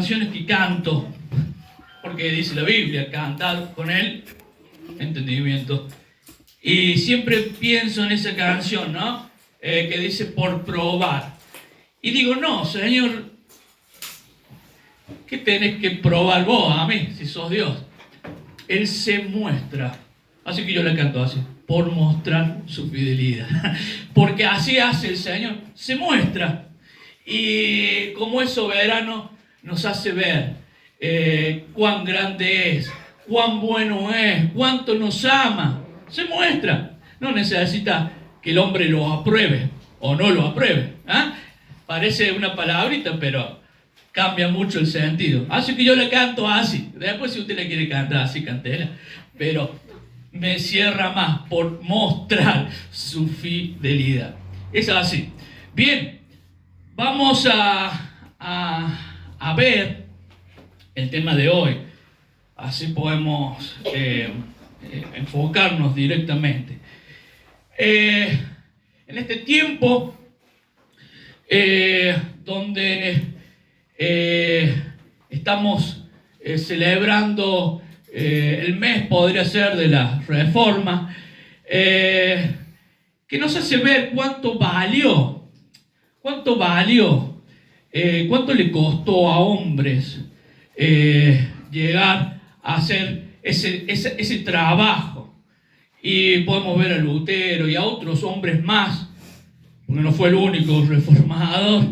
canciones que canto, porque dice la Biblia, cantad con él, entendimiento. Y siempre pienso en esa canción, ¿no? Que dice, por probar. Y digo, no, Señor, ¿qué tenés que probar vos a mí, si sos Dios? Él se muestra. Así que yo le canto así, por mostrar su fidelidad. Porque así hace el Señor, se muestra. Y como es soberano, nos hace ver cuán grande es, cuán bueno es, cuánto nos ama. Se muestra. No necesita que el hombre lo apruebe o no lo apruebe. ¿Ah? Parece una palabrita, pero cambia mucho el sentido. Así que yo le canto así. Después, si usted le quiere cantar así, cantela. Pero me cierra más por mostrar su fidelidad. Es así. Bien, vamos a ver el tema de hoy. Así podemos enfocarnos directamente. En este tiempo donde estamos celebrando el mes, podría ser, de la Reforma, que nos hace ver cuánto valió, cuánto le costó a hombres llegar a hacer ese trabajo. Y podemos ver a Lutero y a otros hombres más, porque no fue el único reformador,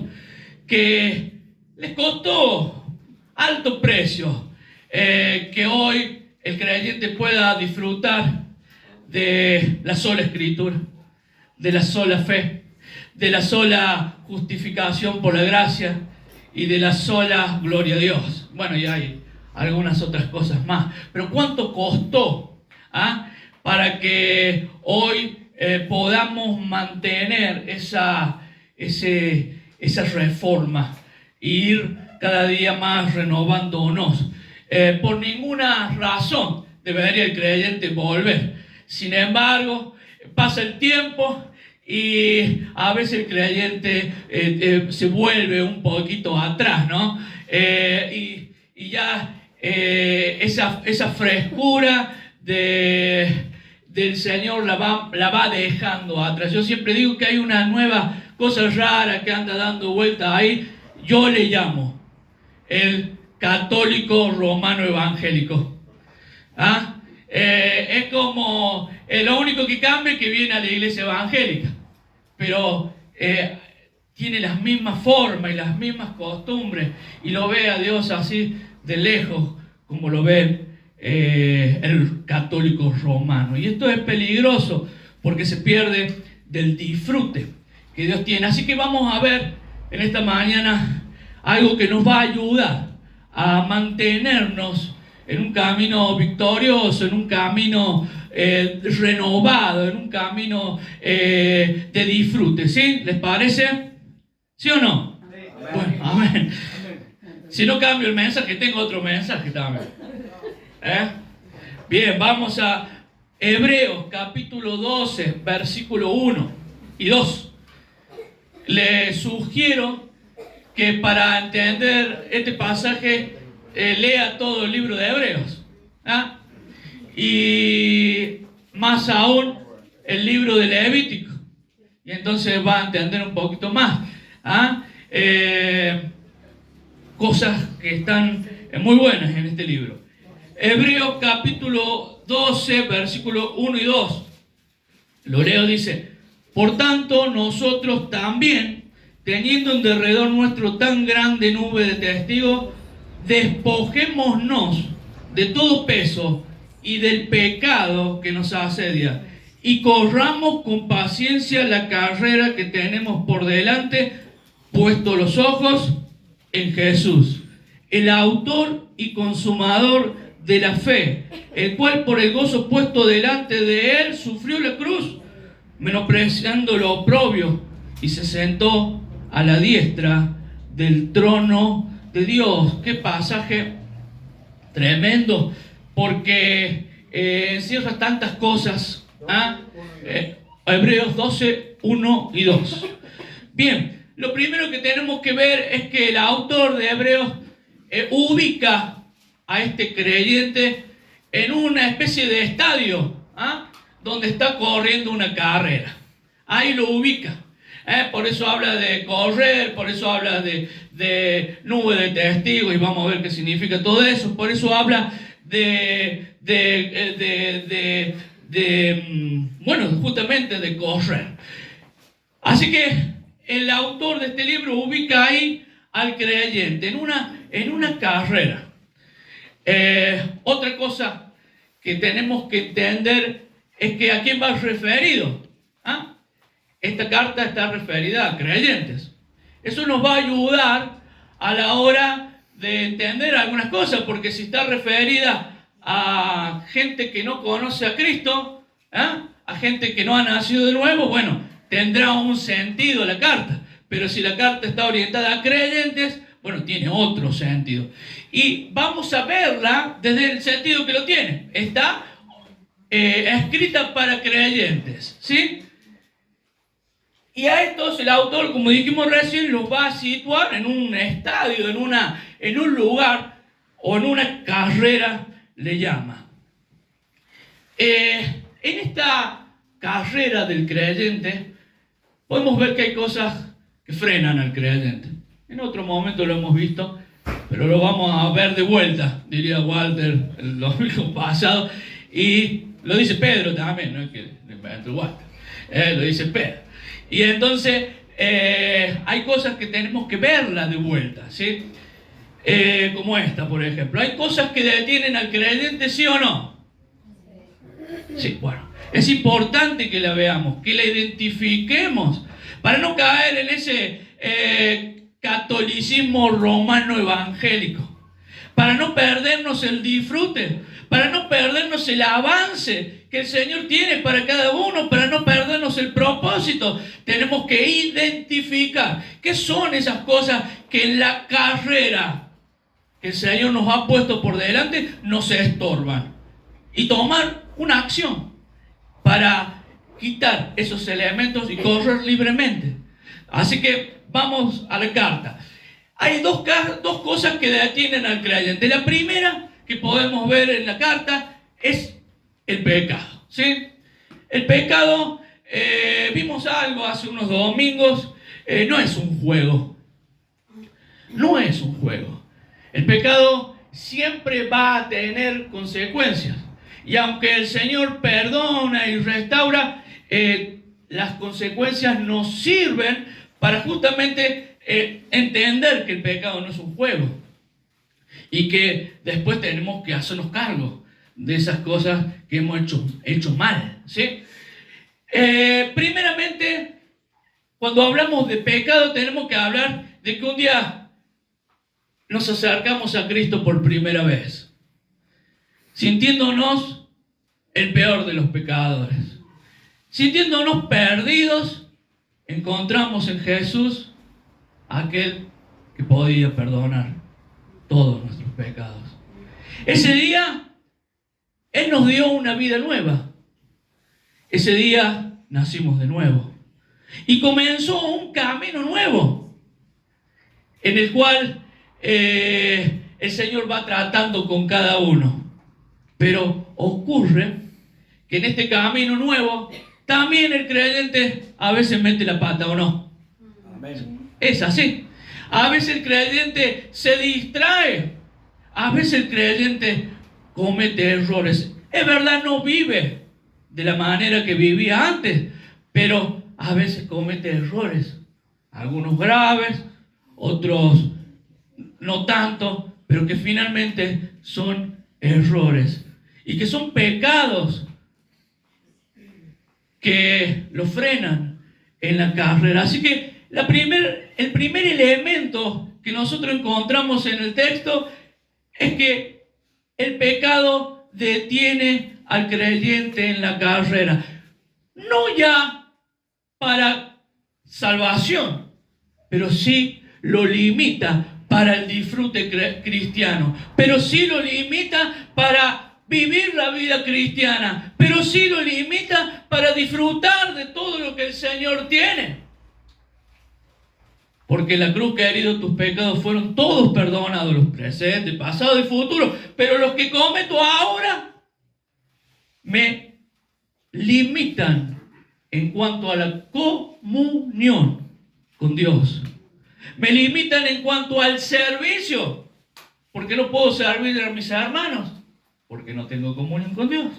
que les costó alto precio que hoy el creyente pueda disfrutar de la sola escritura, de la sola fe, de la sola justificación por la gracia y de la sola gloria a Dios. Bueno, y hay algunas otras cosas más, pero ¿cuánto costó para que hoy podamos mantener esa reforma e ir cada día más renovándonos? Por ninguna razón debería el creyente volver. Sin embargo, pasa el tiempo y a veces el creyente se vuelve un poquito atrás, ¿no? Y ya esa frescura del Señor la va dejando atrás. Yo siempre digo que hay una nueva cosa rara que anda dando vuelta ahí. Yo le llamo el católico romano evangélico. Es como lo único que cambia es que viene a la iglesia evangélica, pero tiene las mismas formas y las mismas costumbres, y lo ve a Dios así de lejos como lo ve el católico romano. Y esto es peligroso porque se pierde del disfrute que Dios tiene. Así que vamos a ver en esta mañana algo que nos va a ayudar a mantenernos en un camino victorioso, en un camino renovado, en un camino de disfrute. ¿Sí? ¿Les parece? ¿Sí o no? Amén. Bueno, amén. Si no cambio el mensaje, tengo otro mensaje también. Bien, vamos a Hebreos capítulo 12, versículo 1 y 2. Les sugiero que para entender este pasaje lea todo el libro de Hebreos, y más aún el libro de Levítico, y entonces va a entender un poquito más cosas que están muy buenas en este libro. Hebreos capítulo 12, versículo 1 y 2. Lo leo, dice: por tanto, nosotros también, teniendo en derredor nuestro tan grande nube de testigos, despojémonos de todo peso y del pecado que nos asedia, y corramos con paciencia la carrera que tenemos por delante, puestos los ojos en Jesús, el autor y consumador de la fe, el cual por el gozo puesto delante de él sufrió la cruz, menospreciando lo oprobio, y se sentó a la diestra del trono de Dios. Qué pasaje tremendo, porque encierra tantas cosas. Hebreos 12, 1 y 2. Bien, lo primero que tenemos que ver es que el autor de Hebreos ubica a este creyente en una especie de estadio, donde está corriendo una carrera. Ahí lo ubica. Por eso habla de correr, por eso habla de nube de testigos, y vamos a ver qué significa todo eso. Por eso habla bueno, justamente de correr. Así que el autor de este libro ubica ahí al creyente en una carrera. Otra cosa que tenemos que entender es que a quién va referido. Esta carta está referida a creyentes. Eso nos va a ayudar a la hora de entender algunas cosas, porque si está referida a gente que no conoce a Cristo, a gente que no ha nacido de nuevo, bueno, tendrá un sentido la carta. Pero si la carta está orientada a creyentes, bueno, tiene otro sentido. Y vamos a verla desde el sentido que lo tiene. Está escrita para creyentes, ¿sí? Y a estos el autor, como dijimos recién, los va a situar en un estadio, en un lugar o en una carrera, le llama. En esta carrera del creyente podemos ver que hay cosas que frenan al creyente. En otro momento lo hemos visto, pero lo vamos a ver de vuelta, diría Walter el domingo pasado, y lo dice Pedro también, no es que lo inventó Walter, lo dice Pedro. Y entonces hay cosas que tenemos que verlas de vuelta, ¿sí? Como esta, por ejemplo. ¿Hay cosas que detienen al creyente, sí o no? Sí, bueno. Es importante que la veamos, que la identifiquemos, para no caer en ese catolicismo romano evangélico, para no perdernos el disfrute, para no perdernos el avance que el Señor tiene para cada uno, para no perdernos el propósito. Tenemos que identificar qué son esas cosas que en la carrera que el Señor nos ha puesto por delante nos estorban, y tomar una acción para quitar esos elementos y correr libremente. Así que vamos a la carta. Hay dos cosas que detienen al creyente. La primera que podemos ver en la carta es el pecado, ¿sí? El pecado, vimos algo hace unos domingos, no es un juego. No es un juego. El pecado siempre va a tener consecuencias. Y aunque el Señor perdona y restaura, las consecuencias nos sirven para justamente entender que el pecado no es un juego. Y que después tenemos que hacernos cargo de esas cosas que hemos hecho mal, ¿sí? Primeramente, cuando hablamos de pecado, tenemos que hablar de que un día nos acercamos a Cristo por primera vez, sintiéndonos el peor de los pecadores, sintiéndonos perdidos. Encontramos en Jesús aquel que podía perdonar todos nuestros pecados. Ese día Él nos dio una vida nueva. Ese día nacimos de nuevo y comenzó un camino nuevo en el cual el Señor va tratando con cada uno. Pero ocurre que en este camino nuevo también el creyente a veces mete la pata, ¿o no? Amén. Es así. A veces el creyente se distrae. A veces el creyente comete errores. Es verdad, no vive de la manera que vivía antes, pero a veces comete errores. Algunos graves, otros no tanto, pero que finalmente son errores y que son pecados que lo frenan en la carrera. Así que el primer elemento que nosotros encontramos en el texto es que el pecado detiene al creyente en la carrera, no ya para salvación, pero sí lo limita para el disfrute cristiano, pero sí lo limita para vivir la vida cristiana, pero sí lo limita para disfrutar de todo lo que el Señor tiene. Porque en la cruz, querido, tus pecados fueron todos perdonados, los presentes, pasados y futuros. Pero los que cometo ahora me limitan en cuanto a la comunión con Dios. Me limitan en cuanto al servicio. Porque no puedo servir a mis hermanos. Porque no tengo comunión con Dios.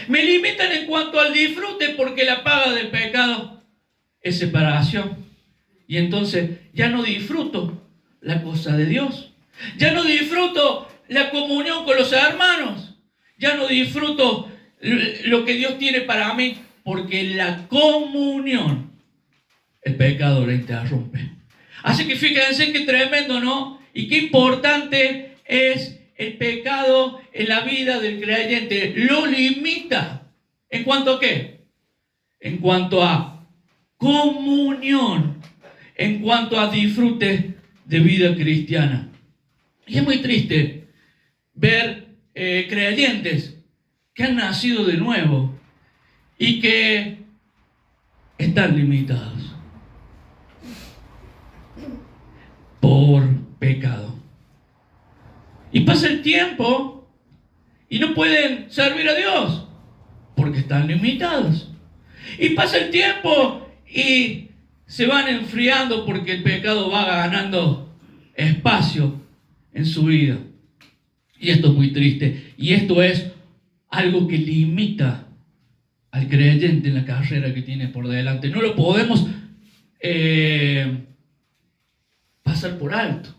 Me limitan en cuanto al disfrute, porque la paga del pecado es separación. Y entonces ya no disfruto la cosa de Dios. Ya no disfruto la comunión con los hermanos. Ya no disfruto lo que Dios tiene para mí, porque la comunión, el pecado la interrumpe. Así que fíjense qué tremendo, ¿no? Y qué importante es el pecado en la vida del creyente. Lo limita. ¿En cuanto a qué? En cuanto a comunión, en cuanto a disfrute de vida cristiana. Y es muy triste ver creyentes que han nacido de nuevo y que están limitados por pecado. Y pasa el tiempo y no pueden servir a Dios porque están limitados. Y pasa el tiempo y se van enfriando porque el pecado va ganando espacio en su vida. Y esto es muy triste. Y esto es algo que limita al creyente en la carrera que tiene por delante. No lo podemos pasar por alto.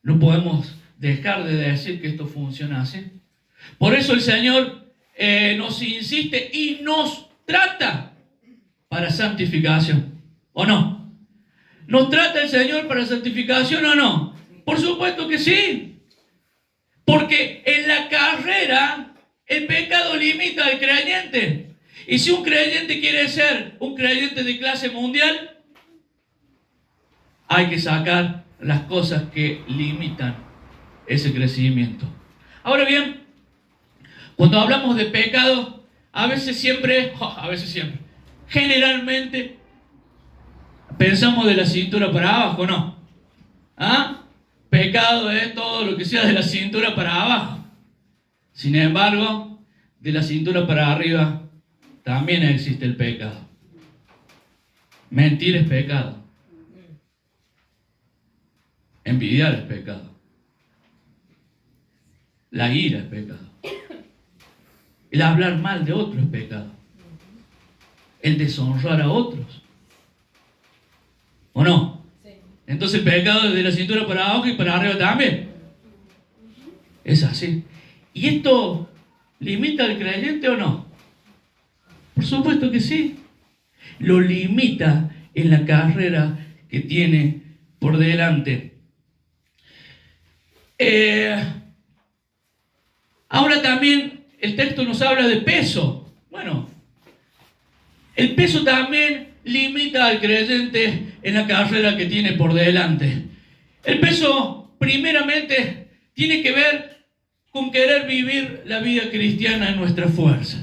No podemos dejar de decir que esto funciona así. Por eso el Señor nos insiste y nos trata para santificación. ¿O no? ¿Nos trata el Señor para santificación o no? Por supuesto que sí. Porque en la carrera el pecado limita al creyente. Y si un creyente quiere ser un creyente de clase mundial, hay que sacar las cosas que limitan ese crecimiento. Ahora bien, cuando hablamos de pecado, generalmente pensamos de la cintura para abajo, ¿no? ¿Ah? Pecado es todo lo que sea de la cintura para abajo. Sin embargo, de la cintura para arriba también existe el pecado. Mentir es pecado. Envidiar es pecado. La ira es pecado. El hablar mal de otro es pecado. El deshonrar a otros. ¿O no? Sí. Entonces el pecado es de la cintura para abajo y para arriba también. Es así. ¿Y esto limita al creyente o no? Por supuesto que sí. Lo limita en la carrera que tiene por delante. Ahora también el texto nos habla de peso. Bueno, el peso también limita al creyente en la carrera que tiene por delante. El peso, primeramente, tiene que ver con querer vivir la vida cristiana en nuestras fuerzas.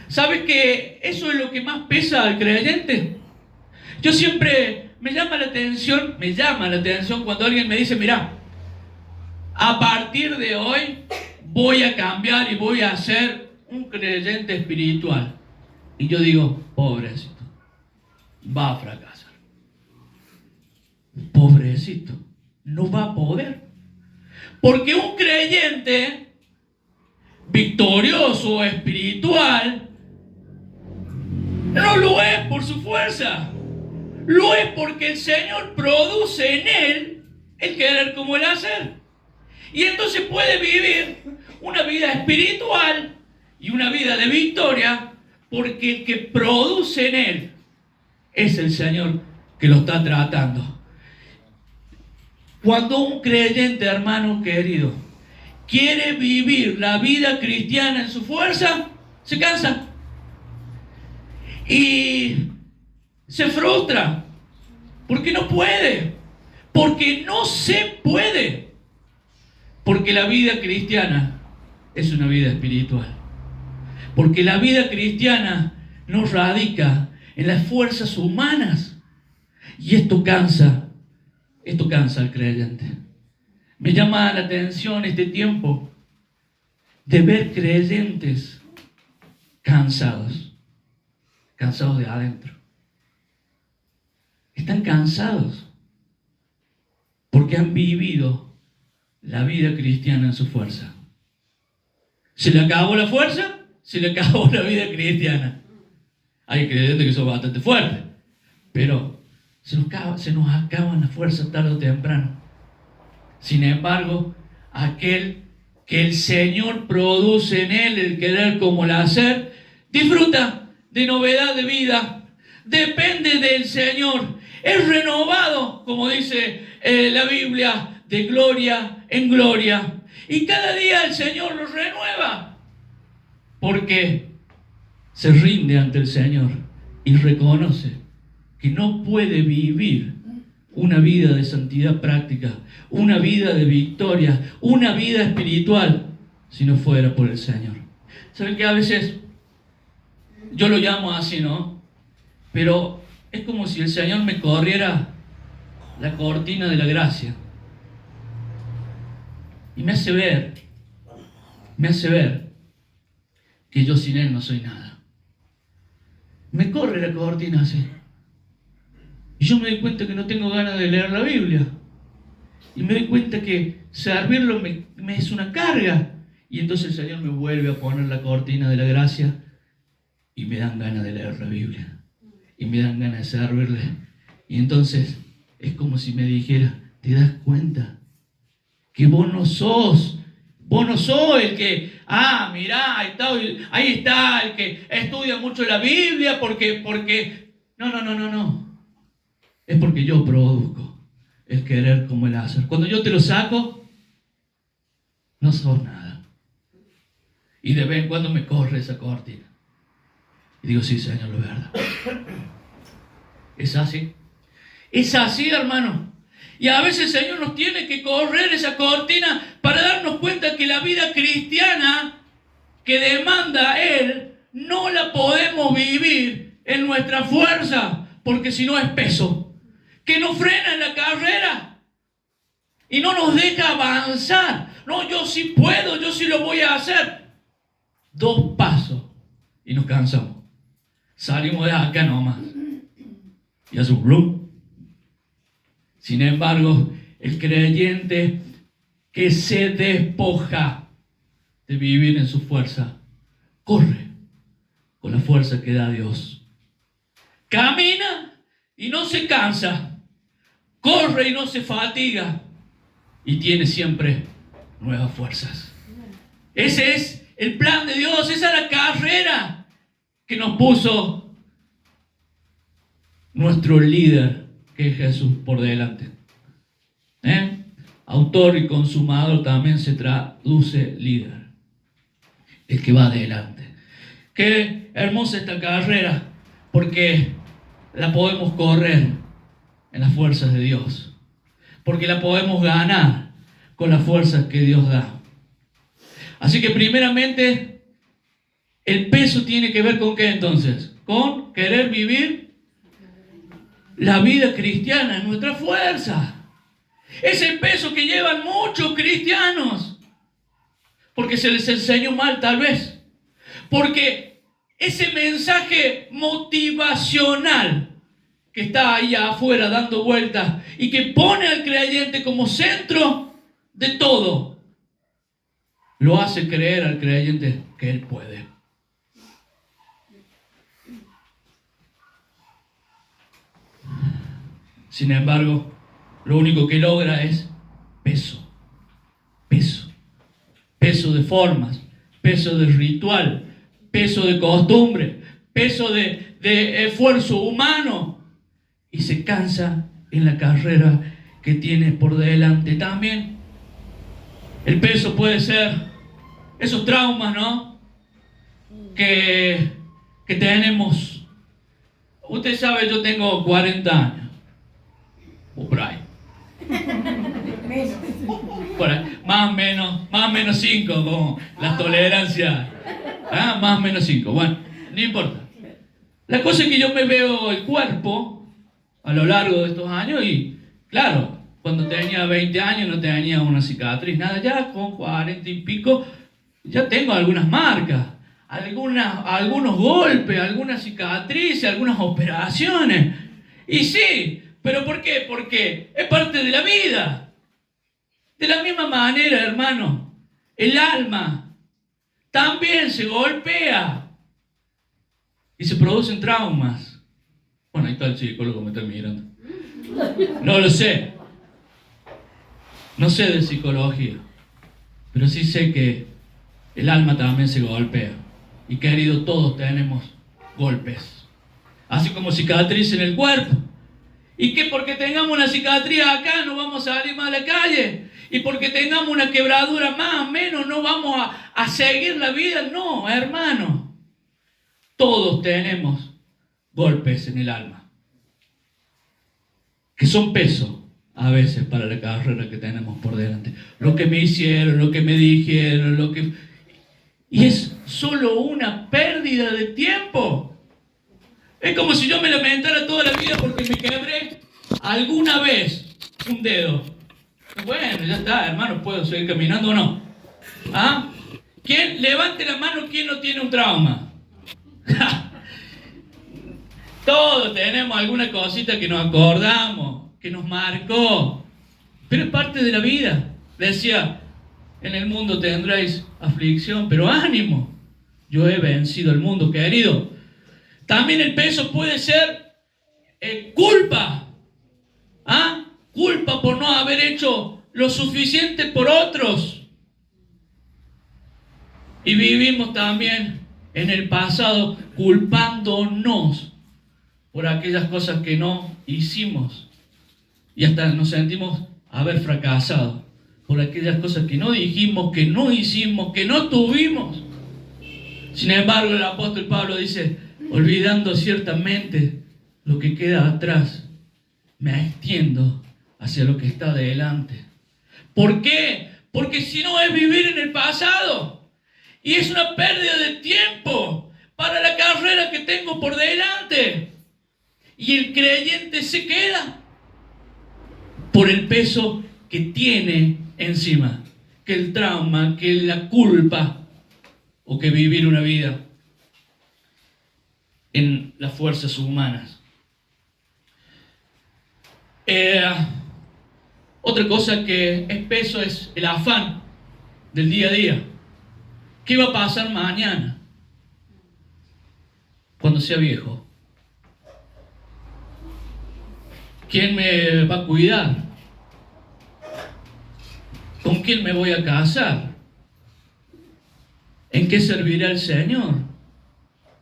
¿Sabes que eso es lo que más pesa al creyente? Yo siempre me llama la atención cuando alguien me dice, mira, a partir de hoy voy a cambiar y voy a ser un creyente espiritual. Y yo digo, pobrecito, va a fracasar. Pobrecito, no va a poder. Porque un creyente victorioso, espiritual, no lo es por su fuerza. Lo es porque el Señor produce en él el querer como el hacer. Y entonces puede vivir una vida espiritual y una vida de victoria, porque el que produce en él es el Señor que lo está tratando. Cuando un creyente, hermano querido, quiere vivir la vida cristiana en su fuerza, se cansa y se frustra porque no puede, porque no se puede, porque la vida cristiana es una vida espiritual. Porque la vida cristiana no radica en las fuerzas humanas. Y esto cansa al creyente. Me llama la atención este tiempo de ver creyentes cansados de adentro. Están cansados porque han vivido la vida cristiana en su fuerza. Se le acabó la fuerza, se le acabó la vida cristiana. Hay creyentes que son bastante fuertes, pero se nos acaban las fuerzas tarde o temprano. Sin embargo, aquel que el Señor produce en él, el querer como el hacer, disfruta de novedad de vida, depende del Señor, es renovado, como dice la Biblia, de gloria en gloria. Y cada día el Señor los renueva, porque se rinde ante el Señor y reconoce que no puede vivir una vida de santidad práctica, una vida de victoria, una vida espiritual, si no fuera por el Señor. ¿Saben que a veces yo lo llamo así, no? Pero es como si el Señor me corriera la cortina de la gracia y me hace ver que yo sin Él no soy nada. Me corre la cortina así. Y yo me doy cuenta que no tengo ganas de leer la Biblia. Y me doy cuenta que servirlo me es una carga. Y entonces el Señor me vuelve a poner la cortina de la gracia y me dan ganas de leer la Biblia. Y me dan ganas de servirle. Y entonces es como si me dijera, ¿te das cuenta? Que vos no sos el que, mirá, ahí está el que estudia mucho la Biblia porque, no. Es porque yo produzco el querer como el hacer. Cuando yo te lo saco, no sos nada. Y de vez en cuando me corre esa cortina. Y digo, sí, Señor, lo es verdad. Es así. Es así, hermano. Y a veces el Señor nos tiene que correr esa cortina para darnos cuenta que la vida cristiana que demanda Él no la podemos vivir en nuestra fuerza, porque si no es peso que nos frena en la carrera y no nos deja avanzar. No, yo sí puedo, yo sí lo voy a hacer. 2 pasos y nos cansamos. Salimos de acá nomás y hace un blum. Sin embargo, el creyente que se despoja de vivir en su fuerza, corre con la fuerza que da Dios. Camina y no se cansa. Corre y no se fatiga. Y tiene siempre nuevas fuerzas. Ese es el plan de Dios. Esa es la carrera que nos puso nuestro líder, que es Jesús, por delante. Autor y consumador también se traduce líder. El que va adelante. Qué hermosa esta carrera, porque la podemos correr en las fuerzas de Dios, porque la podemos ganar con las fuerzas que Dios da. Así que primeramente, el peso tiene que ver con ¿qué entonces? Con querer vivir la vida cristiana en nuestra fuerza. Es el peso que llevan muchos cristianos, porque se les enseñó mal tal vez, porque ese mensaje motivacional que está ahí afuera dando vueltas y que pone al creyente como centro de todo, lo hace creer al creyente que él puede. Sin embargo, lo único que logra es peso de formas, peso de ritual, peso de costumbre, peso de esfuerzo humano, y se cansa en la carrera que tiene por delante. También el peso puede ser esos traumas, ¿no? Que tenemos. Usted sabe, yo tengo 40 años, o por ahí. Por ahí, más o menos 5, como la tolerancia. Más o menos 5. Bueno, no importa. La cosa es que yo me veo el cuerpo a lo largo de estos años y, claro, cuando tenía 20 años no tenía una cicatriz, nada, ya con 40 y pico ya tengo algunas marcas, algunos golpes, algunas cicatrices, algunas operaciones. Y sí, ¿pero por qué? Porque es parte de la vida. De la misma manera, hermano, el alma también se golpea y se producen traumas. Bueno, ahí está el psicólogo, me está mirando. No lo sé. No sé de psicología, pero sí sé que el alma también se golpea. Y querido, todos tenemos golpes, así como cicatriz en el cuerpo. ¿Y qué? Porque tengamos una cicatriz acá no vamos a salir más a la calle. Y porque tengamos una quebradura más o menos no vamos a seguir la vida. No, hermano. Todos tenemos golpes en el alma, que son peso a veces para la carrera que tenemos por delante. Lo que me hicieron, lo que me dijeron, y es solo una pérdida de tiempo. Es como si yo me lamentara toda la vida porque me quebré alguna vez un dedo. Bueno, ya está, hermano, ¿puedo seguir caminando o no? ¿Ah? ¿Quién? Levante la mano, ¿quién no tiene un trauma? Todos tenemos alguna cosita que nos acordamos, que nos marcó, pero es parte de la vida. Decía, en el mundo tendréis aflicción, pero ánimo, yo he vencido el mundo, querido. También el peso puede ser culpa. ¿Ah? Culpa por no haber hecho lo suficiente por otros. Y vivimos también en el pasado culpándonos por aquellas cosas que no hicimos. Y hasta nos sentimos haber fracasado por aquellas cosas que no dijimos, que no hicimos, que no tuvimos. Sin embargo, el apóstol Pablo dice, olvidando ciertamente lo que queda atrás, me extiendo hacia lo que está delante. ¿Por qué? Porque si no es vivir en el pasado. Y es una pérdida de tiempo para la carrera que tengo por delante. Y el creyente se queda por el peso que tiene encima, que el trauma, que la culpa, o que vivir una vida en las fuerzas humanas. Otra cosa que es peso es el afán del día a día. ¿Qué va a pasar mañana? Cuando sea viejo. ¿Quién me va a cuidar? ¿Con quién me voy a casar? ¿En qué servirá el Señor?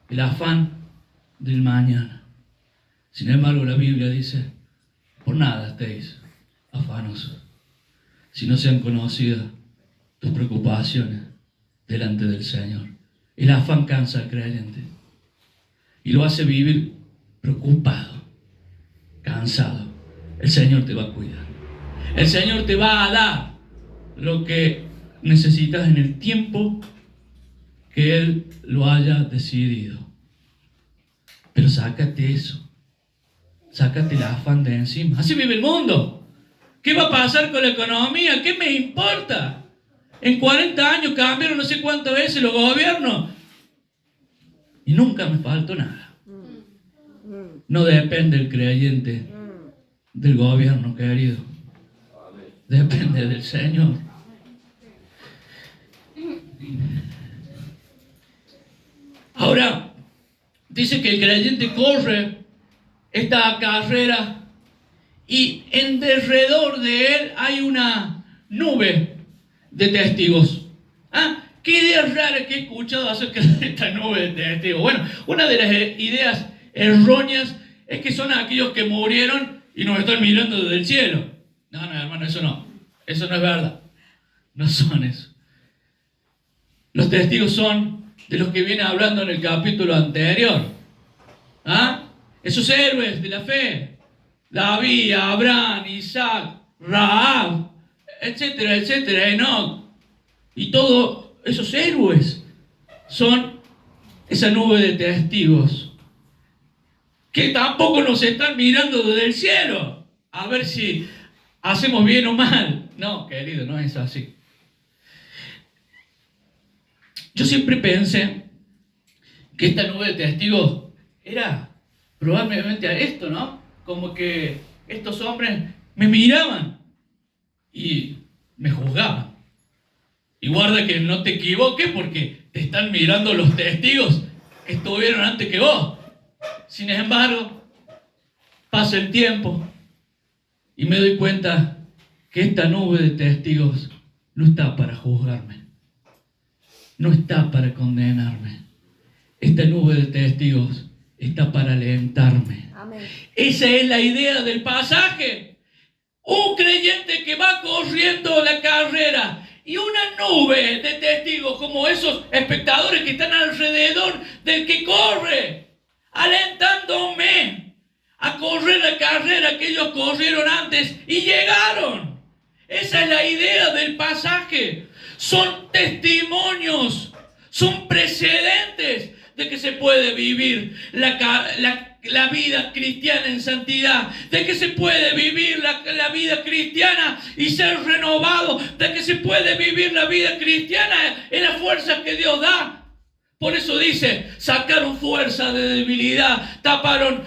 El afán del mañana. Sin embargo, la Biblia dice, por nada estéis afanosos, si no sean conocidas tus preocupaciones delante del Señor. El afán cansa al creyente y lo hace vivir preocupado, cansado. El Señor te va a cuidar. El Señor te va a dar lo que necesitas en el tiempo que Él lo haya decidido. Pero sácate eso. Sácate el afán de encima. Así vive el mundo. ¿Qué va a pasar con la economía? ¿Qué me importa? En 40 años cambiaron no sé cuántas veces los gobiernos y nunca me faltó nada. No depende el creyente del gobierno, querido. Depende del Señor. Ahora, dice que el creyente corre esta carrera y en derredor de él hay una nube de testigos. ¿Ah? ¿Qué ideas raras que he escuchado acerca de esta nube de testigos? Bueno, una de las ideas erróneas es que son aquellos que murieron y nos están mirando desde el cielo. No, hermano, eso no. Eso no es verdad. No son eso. Los testigos son de los que viene hablando en el capítulo anterior. ¿Ah? Esos héroes de la fe. David, Abraham, Isaac, Rahab, etcétera, etcétera, Enoc. Y todos esos héroes son esa nube de testigos que tampoco nos están mirando desde el cielo a ver si hacemos bien o mal. No, querido, no es así. Yo siempre pensé que esta nube de testigos era probablemente a esto, ¿no? Como que estos hombres me miraban y me juzgaban. Y guarda que no te equivoques porque te están mirando los testigos que estuvieron antes que vos. Sin embargo, pasa el tiempo y me doy cuenta que esta nube de testigos no está para juzgarme, no está para condenarme. Esta nube de testigos está para alentarme. Amén. Esa es la idea del pasaje. Un creyente que va corriendo la carrera y una nube de testigos como esos espectadores que están alrededor del que corre, alentándome a correr la carrera que ellos corrieron antes y llegaron. Esa es la idea del pasaje. Son testimonios, son precedentes de que se puede vivir la vida cristiana en santidad, de que se puede vivir la vida cristiana y ser renovado, de que se puede vivir la vida cristiana en las fuerzas que Dios da. Por eso dice, sacaron fuerza de debilidad, taparon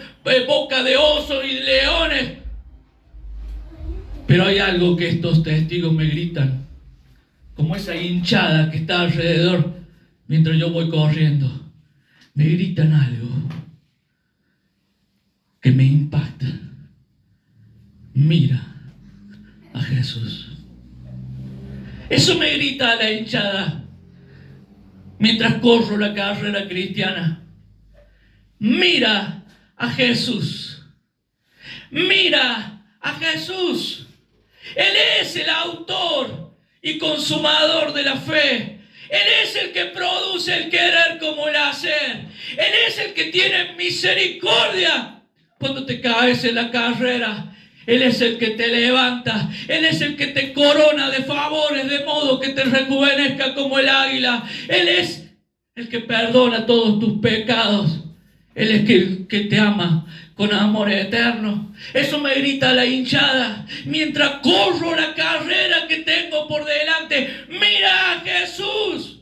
boca de osos y de leones. Pero hay algo que estos testigos me gritan, como esa hinchada que está alrededor mientras yo voy corriendo. Me gritan algo que me impacta. Mira a Jesús. Eso me grita la hinchada mientras corro la carrera cristiana. Mira a Jesús. Mira a Jesús. Él es el autor y consumador de la fe. Él es el que produce el querer como el hacer. Él es el que tiene misericordia cuando te caes en la carrera. Él es el que te levanta. Él es el que te corona de favores de modo que te rejuvenezca como el águila. Él es el que perdona todos tus pecados. Él es el que te ama con amor eterno. Eso me grita la hinchada mientras corro la carrera que tengo por delante. Mira a Jesús.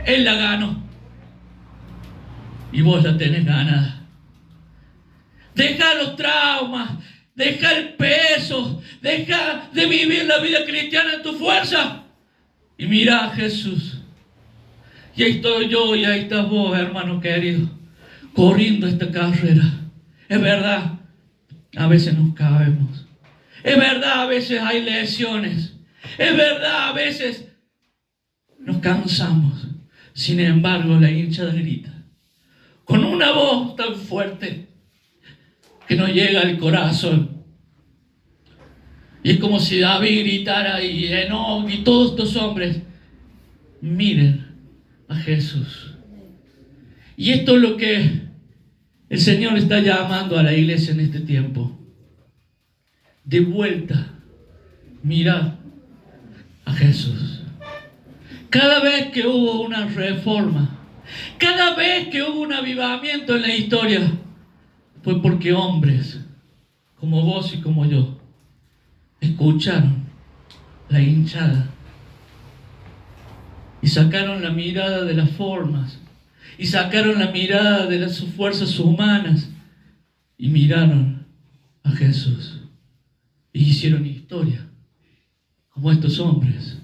Él la ganó y vos la tenés ganada. Deja los traumas, deja el peso, deja de vivir la vida cristiana en tu fuerza y mira a Jesús. Y ahí estoy yo y ahí estás vos, hermano querido, corriendo esta carrera. Es verdad, a veces nos caemos. Es verdad, a veces hay lesiones. Es verdad, a veces nos cansamos. Sin embargo, la hinchada grita con una voz tan fuerte que nos llega al corazón. Y es como si David gritara y Enoc y todos estos hombres, miren a Jesús. Y esto es lo que el Señor está llamando a la iglesia en este tiempo. De vuelta, mirad a Jesús. Cada vez que hubo una reforma, cada vez que hubo un avivamiento en la historia, fue porque hombres como vos y como yo escucharon la hinchada y sacaron la mirada de las formas y sacaron la mirada de sus fuerzas humanas y miraron a Jesús y hicieron historia como estos hombres.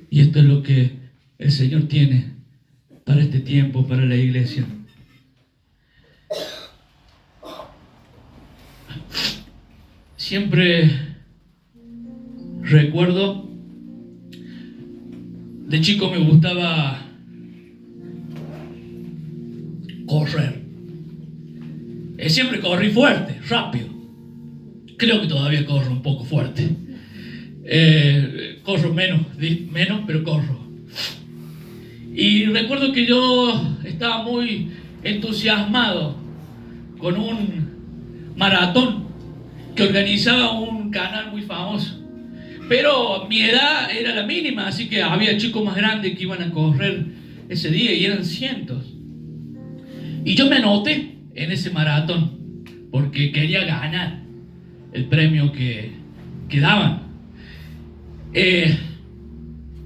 Y esto es lo que el Señor tiene para este tiempo, para la iglesia. Siempre recuerdo, de chico me gustaba correr. Siempre corrí fuerte, rápido. Creo que todavía corro un poco fuerte. Corro menos, pero corro. Y recuerdo que yo estaba muy entusiasmado con un maratón que organizaba un canal muy famoso. Pero mi edad era la mínima, así que había chicos más grandes que iban a correr ese día y eran cientos. Y yo me anoté en ese maratón porque quería ganar el premio que daban.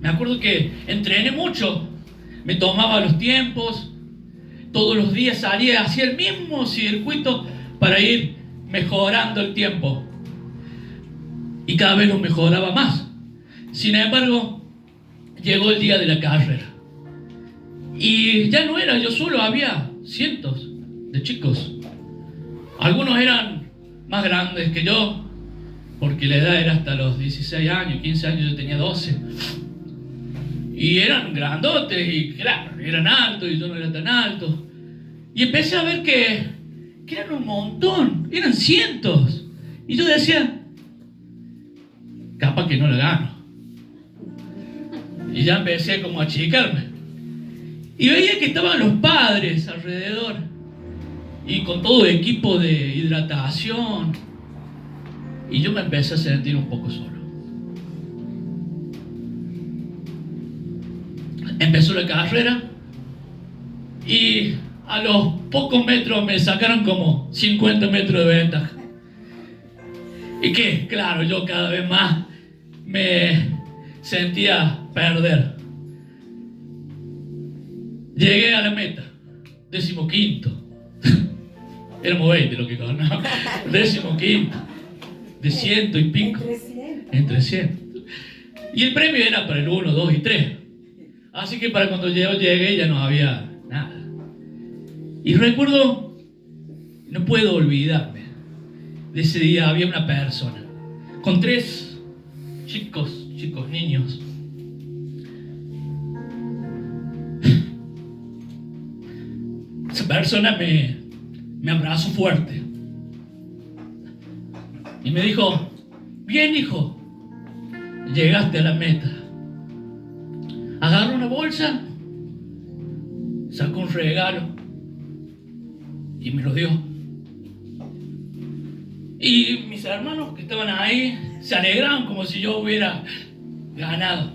Me acuerdo que entrené mucho, me tomaba los tiempos, todos los días salía, hacía el mismo circuito para ir mejorando el tiempo. Y cada vez lo mejoraba más. Sin embargo, llegó el día de la carrera. Y ya no era yo solo, había cientos de chicos. Algunos eran más grandes que yo, porque la edad era hasta los 16 años, 15 años, yo tenía 12. Y eran grandotes, y claro, eran altos, y yo no era tan alto. Y empecé a ver que eran un montón, eran cientos. Y yo decía, capaz que no la gano. Y ya empecé como a achicarme. Y veía que estaban los padres alrededor, y con todo equipo de hidratación. Y yo me empecé a sentir un poco solo. Empezó la carrera y a los pocos metros me sacaron como 50 metros de ventaja. Y que, claro, yo cada vez más me sentía perder. Llegué a la meta, 15º. Éramos 20 lo que ganaba. 15º. De 100 y pico. Entre 100. Y el premio era para el 1, 2 y 3. Así que para cuando yo llegué ya no había nada. Y recuerdo, no puedo olvidarme de ese día. Había una persona con 3 chicos, niños. Esa persona me abrazó fuerte y me dijo: bien, hijo, llegaste a la meta. Agarró una bolsa, sacó un regalo y me lo dio. Y mis hermanos que estaban ahí se alegraban como si yo hubiera ganado.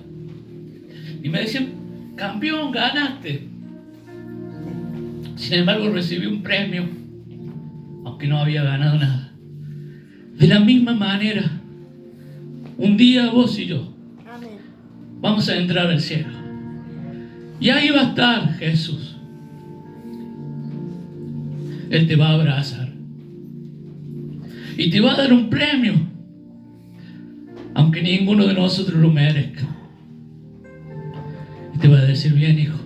Y me decían: campeón, ganaste. Sin embargo, recibí un premio, aunque no había ganado nada. De la misma manera, un día vos y yo vamos a entrar al cielo. Y ahí va a estar Jesús. Él te va a abrazar y te va a dar un premio, aunque ninguno de nosotros lo merezca. Y te va a decir: bien, hijo,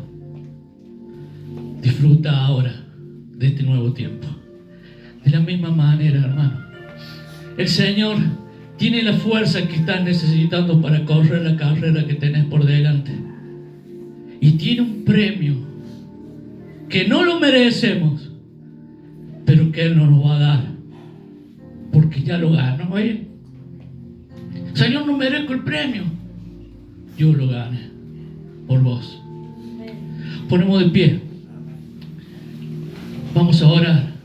disfruta ahora de este nuevo tiempo. De la misma manera, hermano, el Señor tiene la fuerza que estás necesitando para correr la carrera que tenés por delante. Y tiene un premio que no lo merecemos, pero que Él nos lo va a dar, porque ya lo ganó Él. Señor, no merezco el premio, yo lo gané por vos. Ponemos de pie, vamos a orar.